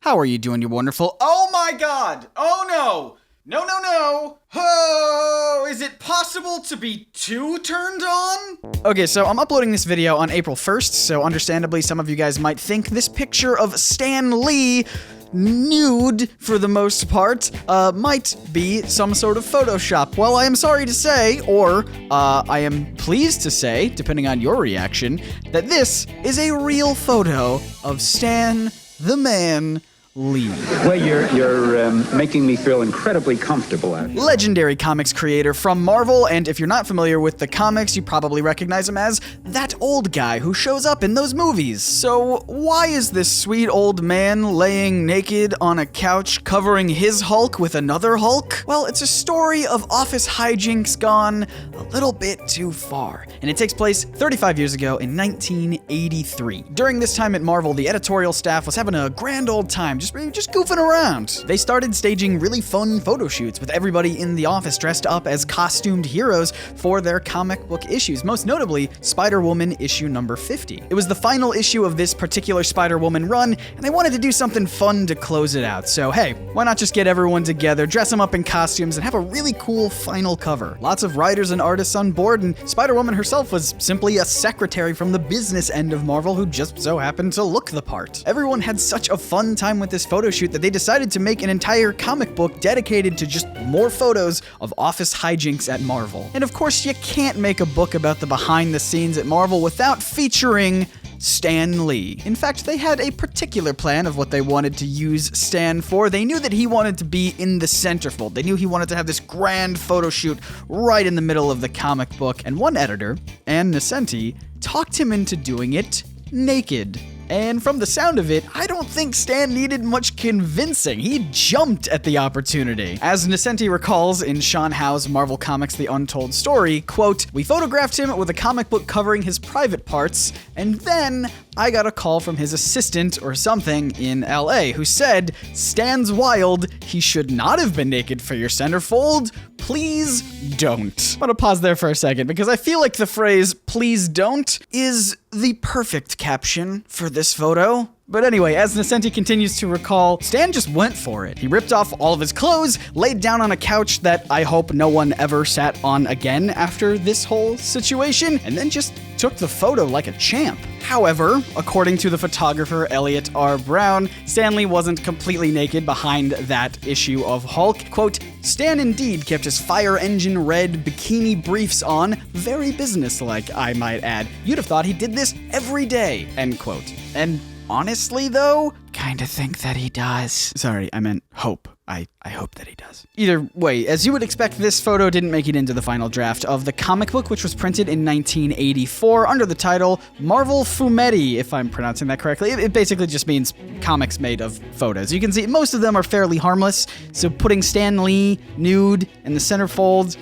How are you doing, you wonderful? Oh my god! Oh no! No, no, no! Oh, is it possible to be too turned on? Okay, so I'm uploading this video on April 1st, so understandably some of you guys might think this picture of Stan Lee, nude for the most part, might be some sort of Photoshop. Well, I am sorry to say, or I am pleased to say, depending on your reaction, that this is a real photo of Stan the Man Lee. Well, you're making me feel incredibly comfortable out here. Legendary comics creator from Marvel, and if you're not familiar with the comics, you probably recognize him as that old guy who shows up in those movies. So why is this sweet old man laying naked on a couch covering his Hulk with another Hulk? Well, it's a story of office hijinks gone a little bit too far, and it takes place 35 years ago in 1983. During this time at Marvel, the editorial staff was having a grand old time, just goofing around. They started staging really fun photo shoots with everybody in the office dressed up as costumed heroes for their comic book issues, most notably Spider-Woman issue number 50. It was the final issue of this particular Spider-Woman run, and they wanted to do something fun to close it out. So hey, why not just get everyone together, dress them up in costumes, and have a really cool final cover. Lots of writers and artists on board, and Spider-Woman herself was simply a secretary from the business end of Marvel who just so happened to look the part. Everyone had such a fun time with this photo shoot that they decided to make an entire comic book dedicated to just more photos of office hijinks at Marvel. And of course, you can't make a book about the behind the scenes at Marvel without featuring Stan Lee. In fact, they had a particular plan of what they wanted to use Stan for. They knew that he wanted to be in the centerfold. They knew he wanted to have this grand photo shoot right in the middle of the comic book. And one editor, Ann Nesenti, talked him into doing it naked. And from the sound of it, I don't think Stan needed much convincing. He jumped at the opportunity. As Nesenti recalls in Sean Howe's Marvel Comics The Untold Story, quote, "We photographed him with a comic book covering his private parts, and then I got a call from his assistant or something in LA who said, 'Stan's wild, he should not have been naked for your centerfold. Please don't.'" I'm gonna pause there for a second because I feel like the phrase "please don't" is the perfect caption for this photo. But anyway, as Nesenti continues to recall, Stan just went for it. He ripped off all of his clothes, laid down on a couch that I hope no one ever sat on again after this whole situation, and then just took the photo like a champ. However, according to the photographer Elliot R. Brown, Stan Lee wasn't completely naked behind that issue of Hulk. Quote, "Stan indeed kept his fire engine red bikini briefs on, very businesslike, I might add. You'd have thought he did this every day," end quote. And honestly, though, kinda think that he does. Sorry, I meant hope. I hope that he does. Either way, as you would expect, this photo didn't make it into the final draft of the comic book, which was printed in 1984 under the title Marvel Fumetti, if I'm pronouncing that correctly. It basically just means comics made of photos. You can see most of them are fairly harmless, so putting Stan Lee nude in the centerfold,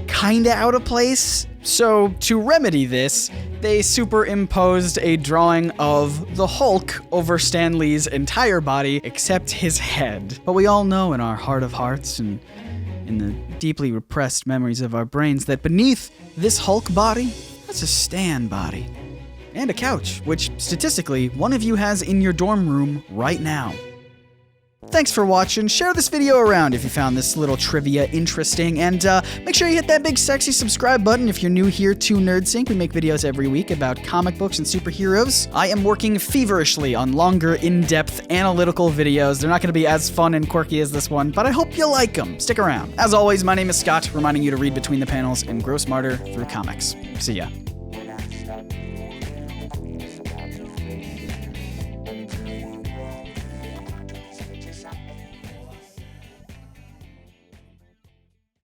kinda out of place. So to remedy this, they superimposed a drawing of the Hulk over Stan Lee's entire body except his head. But we all know in our heart of hearts and in the deeply repressed memories of our brains that beneath this Hulk body, that's a Stan body. And a couch, which statistically one of you has in your dorm room right now. Thanks for watching. Share this video around if you found this little trivia interesting, and make sure you hit that big sexy subscribe button if you're new here to NerdSync. We make videos every week about comic books and superheroes. I am working feverishly on longer, in-depth, analytical videos. They're not going to be as fun and quirky as this one, but I hope you like them. Stick around. As always, my name is Scott, reminding you to read between the panels and grow smarter through comics. See ya.